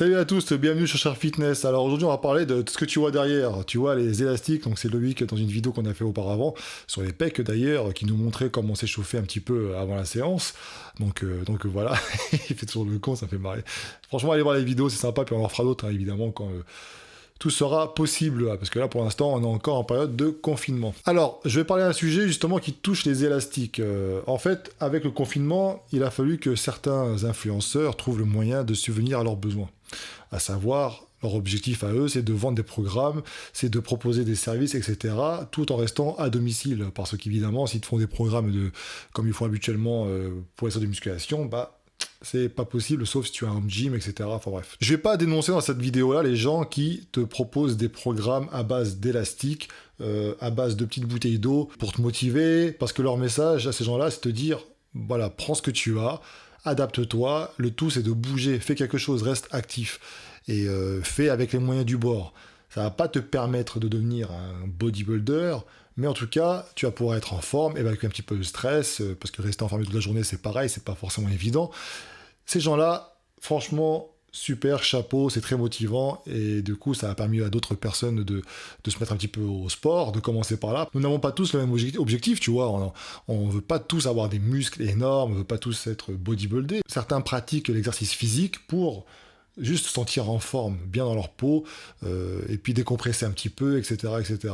Salut à tous, bienvenue sur Sharp Fitness. Alors aujourd'hui on va parler de ce que tu vois derrière. Tu vois les élastiques, donc c'est Loïc dans une vidéo qu'on a fait auparavant, sur les pecs d'ailleurs, qui nous montrait comment s'échauffer un petit peu avant la séance. Donc voilà, il fait toujours le con, ça fait marrer. Franchement allez voir les vidéos, c'est sympa, puis on en fera d'autres hein, évidemment quand tout sera possible, parce que là pour l'instant on est encore en période de confinement. Alors je vais parler d'un sujet justement qui touche les élastiques. En fait avec le confinement il a fallu que certains influenceurs trouvent le moyen de subvenir à leurs besoins. À savoir, leur objectif à eux, c'est de vendre des programmes, c'est de proposer des services, etc., tout en restant à domicile. Parce qu'évidemment, s'ils te font des programmes comme ils font habituellement pour les salles de musculation, c'est pas possible, sauf si tu as un home gym, etc. Enfin bref. Je vais pas dénoncer dans cette vidéo-là les gens qui te proposent des programmes à base d'élastique, à base de petites bouteilles d'eau pour te motiver, parce que leur message à ces gens-là, c'est de dire, voilà, prends ce que tu as, adapte-toi, le tout c'est de bouger, fais quelque chose, reste actif et fais avec les moyens du bord. Ça va pas te permettre de devenir un bodybuilder, mais en tout cas, tu vas pouvoir être en forme, évacuer un petit peu le stress, parce que rester enfermé toute la journée, c'est pareil, c'est pas forcément évident. Ces gens-là, franchement, super, chapeau, c'est très motivant, et du coup, ça a permis à d'autres personnes de se mettre un petit peu au sport, de commencer par là. Nous n'avons pas tous le même objectif, tu vois, on veut pas tous avoir des muscles énormes, on veut pas tous être bodybuildés. Certains pratiquent l'exercice physique pour juste se sentir en forme, bien dans leur peau, et puis décompresser un petit peu, etc., etc.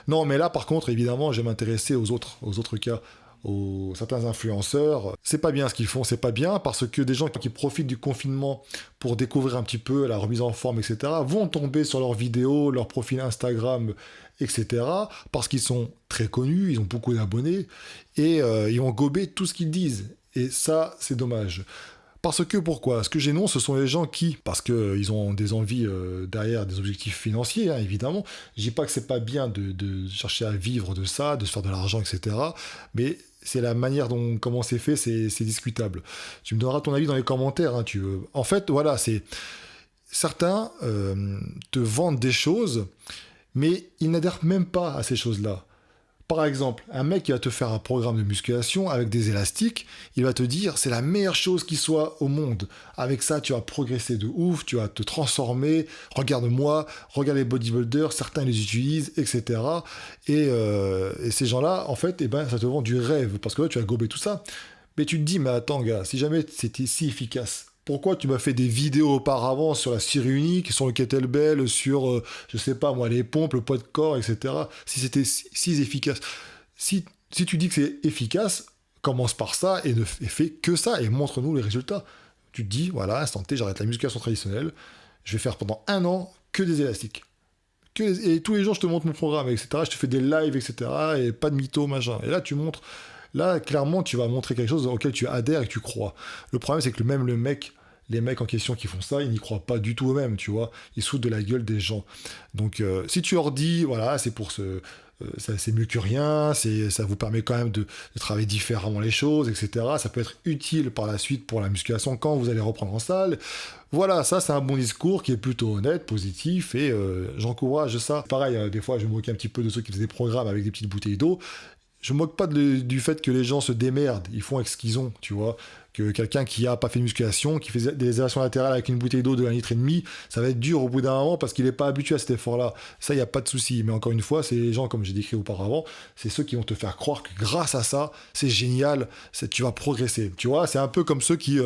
Non, mais là, par contre, évidemment, je vais m'intéresser aux autres cas, certains influenceurs. C'est pas bien ce qu'ils font, c'est pas bien, parce que des gens qui profitent du confinement pour découvrir un petit peu la remise en forme, etc., vont tomber sur leurs vidéos, leur profil Instagram, etc., parce qu'ils sont très connus, ils ont beaucoup d'abonnés, et ils vont gober tout ce qu'ils disent. Et ça, c'est dommage. Parce que pourquoi? Ce que j'énonce, ce sont les gens qui, parce qu'ils ont des envies derrière, des objectifs financiers, hein, évidemment. Je dis pas que c'est pas bien de chercher à vivre de ça, de se faire de l'argent, etc. Mais c'est la manière dont comment c'est fait, c'est discutable. Tu me donneras ton avis dans les commentaires. Hein, En fait, voilà, c'est certains te vendent des choses, mais ils n'adhèrent même pas à ces choses-là. Par exemple, un mec qui va te faire un programme de musculation avec des élastiques, il va te dire c'est la meilleure chose qui soit au monde. Avec ça, tu vas progresser de ouf, tu vas te transformer. Regarde-moi, regarde les bodybuilders, certains les utilisent, etc. Et ces gens-là, en fait, ça te vend du rêve parce que là, tu as gobé tout ça. Mais tu te dis, mais attends, gars, si jamais c'était si efficace, pourquoi tu m'as fait des vidéos auparavant sur la série unique, sur le kettlebell, sur, je sais pas moi, les pompes, le poids de corps, etc. Si c'était si efficace. Si tu dis que c'est efficace, commence par ça et fais que ça et montre-nous les résultats. Tu te dis, voilà, instant T, j'arrête la musculation traditionnelle, je vais faire pendant 1 an que des élastiques. Et tous les jours, je te montre mon programme, etc. Je te fais des lives, etc. Et pas de mytho, machin. Et là, tu montres. Là, clairement, tu vas montrer quelque chose auquel tu adhères et que tu crois. Le problème, c'est que les mecs en question qui font ça, ils n'y croient pas du tout eux-mêmes, tu vois. Ils se foutent de la gueule des gens. Donc, si tu leur dis, voilà, c'est pour c'est mieux que rien, ça vous permet quand même de travailler différemment les choses, etc. Ça peut être utile par la suite pour la musculation quand vous allez reprendre en salle. Voilà, ça c'est un bon discours qui est plutôt honnête, positif, et j'encourage ça. Pareil, des fois je me moque un petit peu de ceux qui faisaient des programmes avec des petites bouteilles d'eau. Je me moque pas du fait que les gens se démerdent, ils font avec ce qu'ils ont, tu vois. Que quelqu'un qui a pas fait de musculation, qui fait des élévations latérales avec une bouteille d'eau de 1,5 litre, ça va être dur au bout d'un moment parce qu'il n'est pas habitué à cet effort-là. Ça, il n'y a pas de souci. Mais encore une fois, c'est les gens, comme j'ai décrit auparavant, c'est ceux qui vont te faire croire que grâce à ça, c'est génial, tu vas progresser. Tu vois, c'est un peu comme ceux qui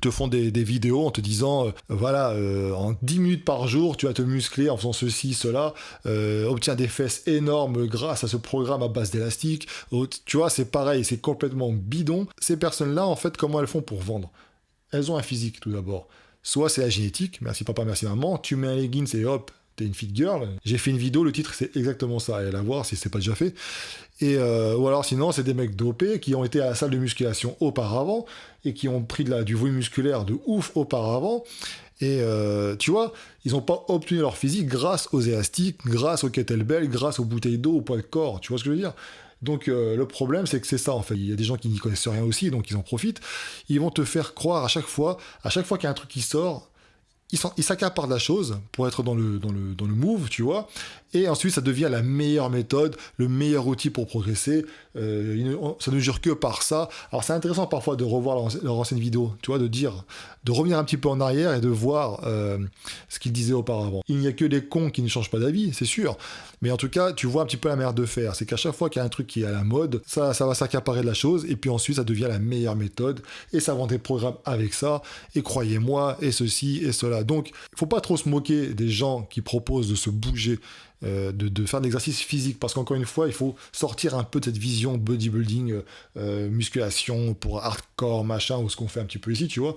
te font des vidéos en te disant voilà, en 10 minutes par jour tu vas te muscler en faisant ceci, cela, obtiens des fesses énormes grâce à ce programme à base d'élastique. Tu vois, c'est pareil, c'est complètement bidon. Ces personnes-là, en fait, comment elles font pour vendre? Elles ont un physique tout d'abord. Soit c'est la génétique, merci papa, merci maman, tu mets un leggings et hop, t'es une fit girl. J'ai fait une vidéo, le titre c'est exactement ça, allez la voir si c'est pas déjà fait. Et ou alors sinon c'est des mecs dopés qui ont été à la salle de musculation auparavant et qui ont pris du volume musculaire de ouf auparavant. Et tu vois, ils n'ont pas obtenu leur physique grâce aux élastiques, grâce au kettlebell, grâce aux bouteilles d'eau, au poids de corps. Tu vois ce que je veux dire? Donc le problème c'est que c'est ça en fait. Il y a des gens qui n'y connaissent rien aussi, donc ils en profitent. Ils vont te faire croire à chaque fois qu'il y a un truc qui sort, il s'accapare de la chose pour être dans le move, tu vois. Et ensuite, ça devient la meilleure méthode, le meilleur outil pour progresser. Ça ne jure que par ça. Alors, c'est intéressant parfois de revoir leur ancienne vidéo, tu vois, de revenir un petit peu en arrière et de voir ce qu'ils disaient auparavant. Il n'y a que les cons qui ne changent pas d'avis, c'est sûr. Mais en tout cas, tu vois un petit peu la manière de faire. C'est qu'à chaque fois qu'il y a un truc qui est à la mode, ça va s'accaparer de la chose. Et puis ensuite, ça devient la meilleure méthode. Et ça vend des programmes avec ça. Et croyez-moi, et ceci, et cela. Donc, il ne faut pas trop se moquer des gens qui proposent de se bouger, de faire de l'exercice physique, parce qu'encore une fois, il faut sortir un peu de cette vision bodybuilding, musculation pour hardcore, machin, ou ce qu'on fait un petit peu ici, tu vois.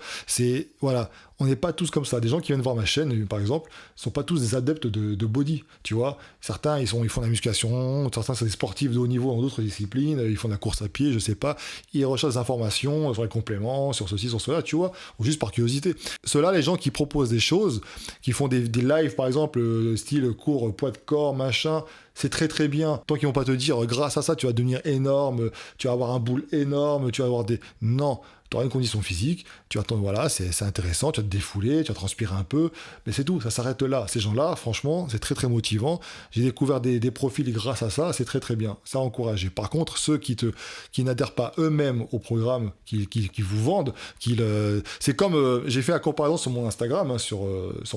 Voilà, on n'est pas tous comme ça. Des gens qui viennent voir ma chaîne, par exemple, ne sont pas tous des adeptes de body, tu vois. Certains, ils font de la musculation, certains sont des sportifs de haut niveau dans d'autres disciplines, ils font de la course à pied, je sais pas. Ils recherchent des informations sur les compléments, sur ceci, sur cela, tu vois, ou juste par curiosité. Ceux-là, les gens qui proposent des choses, qui font des lives, par exemple, style cours poids de corps, machin, c'est très très bien. Tant qu'ils vont pas te dire, grâce à ça, tu vas devenir énorme, tu vas avoir un boule énorme, tu vas avoir des... Non, tu auras une condition physique, tu vas voilà, c'est intéressant, tu vas te défouler, tu vas transpirer un peu, mais c'est tout, ça s'arrête là. Ces gens-là, franchement, c'est très très motivant. J'ai découvert des profils grâce à ça, c'est très très bien, ça a encouragé. Par contre, ceux qui n'adhèrent pas eux-mêmes au programme qu'ils vous vendent, c'est comme, j'ai fait la comparaison sur mon Instagram, hein, sur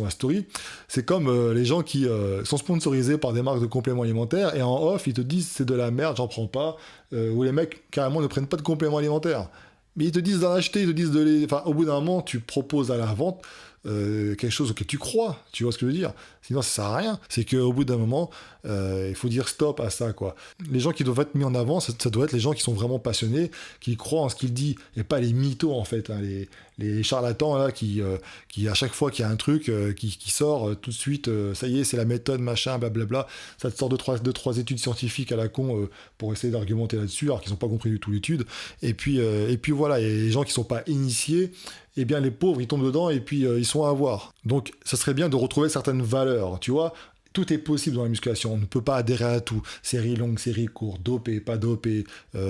ma story, c'est comme les gens qui sont sponsorisés par des marques de compléments alimentaires, et en off, ils te disent c'est de la merde, j'en prends pas, ou les mecs carrément ne prennent pas de compléments alimentaires. Mais ils te disent d'en acheter, ils te disent de les... Enfin, au bout d'un moment, tu proposes à la vente quelque chose auquel tu crois, tu vois ce que je veux dire. Sinon, ça sert à rien. C'est qu'au bout d'un moment, il faut dire stop à ça, quoi. Les gens qui doivent être mis en avant, ça doit être les gens qui sont vraiment passionnés, qui croient en ce qu'ils disent, et pas les mythos, en fait, hein, les charlatans, là, qui à chaque fois qu'il y a un truc qui sort, tout de suite, ça y est, c'est la méthode, machin, blablabla, ça te sort deux, trois études scientifiques à la con pour essayer d'argumenter là-dessus, alors qu'ils n'ont pas compris du tout l'étude. Et puis voilà, et les gens qui sont pas initiés, eh bien les pauvres ils tombent dedans et puis ils sont à avoir. Donc ça serait bien de retrouver certaines valeurs, tu vois. Tout est possible dans la musculation, on ne peut pas adhérer à tout. Série longue, série courte, dopé, pas dopé,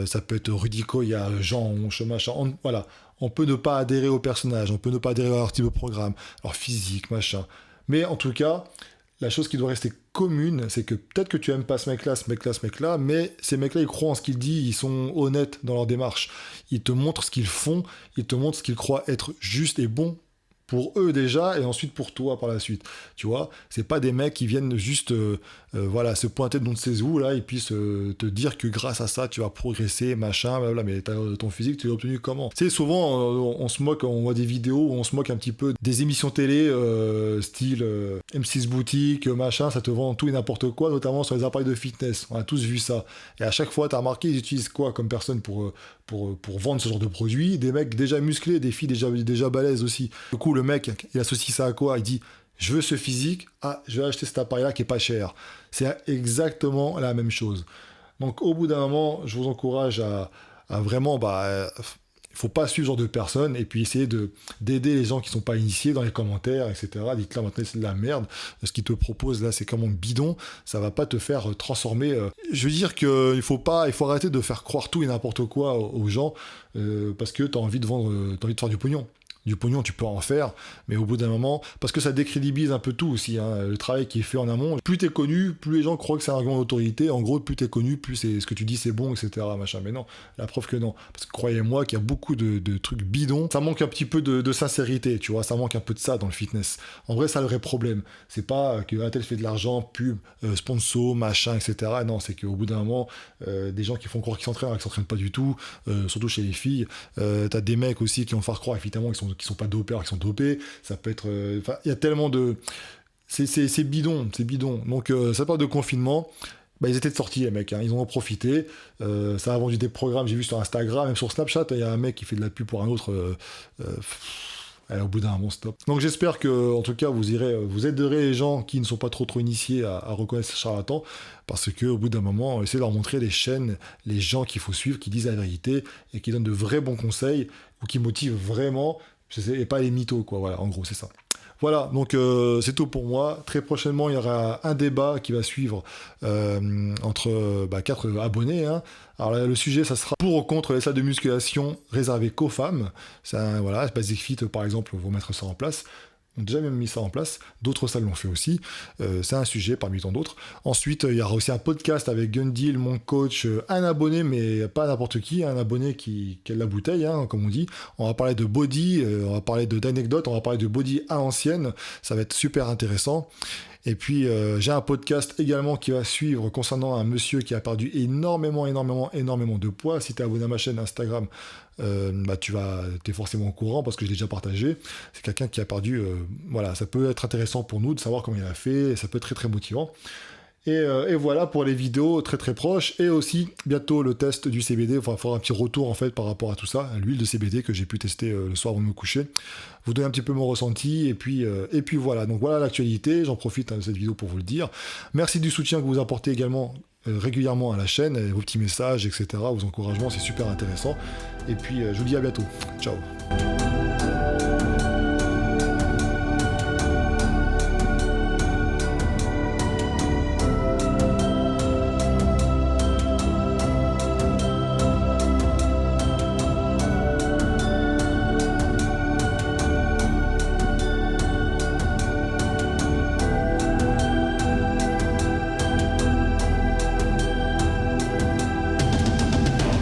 ça peut être Rudy Koya, Jean Honche, machin, voilà. On peut ne pas adhérer au personnage, on peut ne pas adhérer à leur type de programme, leur physique, machin. Mais en tout cas, la chose qui doit rester commune, c'est que peut-être que tu aimes pas ce mec-là, mais ces mecs-là, ils croient en ce qu'ils disent, ils sont honnêtes dans leur démarche. Ils te montrent ce qu'ils font, ils te montrent ce qu'ils croient être juste et bon pour eux déjà, et ensuite pour toi par la suite. Tu vois, c'est pas des mecs qui viennent juste voilà, se pointer de on ne sait où, là, et puis te dire que grâce à ça, tu vas progresser, machin, blablabla, mais ton physique, tu l'as obtenu comment? Tu sais, souvent, on se moque, on voit des vidéos où on se moque un petit peu des émissions télé, style M6 Boutique, machin, ça te vend tout et n'importe quoi, notamment sur les appareils de fitness. On a tous vu ça. Et à chaque fois, tu as remarqué, ils utilisent quoi comme personne pour vendre ce genre de produit? Des mecs déjà musclés, des filles déjà balèzes aussi. Du coup, le mec, il associe ça à quoi? Il dit, je veux ce physique, je vais acheter cet appareil-là qui est pas cher. C'est exactement la même chose. Donc au bout d'un moment, je vous encourage à vraiment, il faut pas suivre ce genre de personnes et puis essayer d'aider les gens qui sont pas initiés dans les commentaires, etc. Dites là maintenant c'est de la merde. Ce qu'ils te proposent là, c'est comment bidon. Ça va pas te faire transformer. Je veux dire qu'il faut arrêter de faire croire tout et n'importe quoi aux gens parce que t'as envie de vendre, t'as envie de faire du pognon. Du pognon, tu peux en faire, mais au bout d'un moment, parce que ça décrédibilise un peu tout aussi, hein, le travail qui est fait en amont. Plus t'es connu, plus les gens croient que c'est un argument d'autorité. En gros, plus t'es connu, plus ce que tu dis c'est bon, etc. Machin. Mais non, la preuve que non. Parce que croyez-moi qu'il y a beaucoup de trucs bidons. Ça manque un petit peu de sincérité, tu vois. Ça manque un peu de ça dans le fitness. En vrai, ça le vrai problème. C'est pas que tel fait de l'argent, pub, sponsor, machin, etc. Non, c'est qu'au bout d'un moment, des gens qui font croire qu'ils s'entraînent alors qu'ils s'entraînent pas du tout, surtout chez les filles. T'as des mecs aussi qui vont faire croire évidemment qui sont pas dopés alors qu'ils sont dopés, ça peut être il y a tellement de c'est bidon. Donc ça parle de confinement, ils étaient de sortie les mecs, hein. Ils en ont profité, ça a vendu des programmes, j'ai vu sur Instagram, même sur Snapchat, il y a un mec qui fait de la pub pour un autre au bout d'un moment stop. Donc j'espère que en tout cas vous aiderez les gens qui ne sont pas trop initiés à reconnaître ces charlatans, parce que au bout d'un moment, essayez de leur montrer les chaînes, les gens qu'il faut suivre, qui disent la vérité et qui donnent de vrais bons conseils ou qui motivent vraiment, et pas les mythos, quoi. Voilà, en gros, c'est ça. Voilà, donc c'est tout pour moi. Très prochainement, il y aura un débat qui va suivre entre 4 abonnés. Hein. Alors là, le sujet, ça sera pour ou contre les salles de musculation réservées qu'aux femmes. Ça, voilà, Basic Fit, par exemple, vont mettre ça en place. ont déjà même mis ça en place. D'autres salles l'ont fait aussi. C'est un sujet parmi tant d'autres. Ensuite, il y aura aussi un podcast avec Gundil, mon coach, un abonné, mais pas n'importe qui, un abonné qui a de la bouteille, hein, comme on dit. On va parler de body, on va parler d'anecdotes, on va parler de body à l'ancienne. Ça va être super intéressant. Et puis, j'ai un podcast également qui va suivre concernant un monsieur qui a perdu énormément de poids. Si tu es abonné à ma chaîne Instagram, t'es forcément au courant parce que je l'ai déjà partagé. C'est quelqu'un qui a perdu... voilà, ça peut être intéressant pour nous de savoir comment il a fait. Et ça peut être très, très motivant. Et voilà pour les vidéos très très proches, et aussi bientôt le test du CBD, enfin il faudra un petit retour en fait par rapport à tout ça, l'huile de CBD que j'ai pu tester le soir avant de me coucher, vous donner un petit peu mon ressenti, et puis voilà, donc voilà l'actualité, j'en profite de cette vidéo pour vous le dire. Merci du soutien que vous apportez également régulièrement à la chaîne, et vos petits messages, etc., vos encouragements, c'est super intéressant, et puis je vous dis à bientôt, ciao.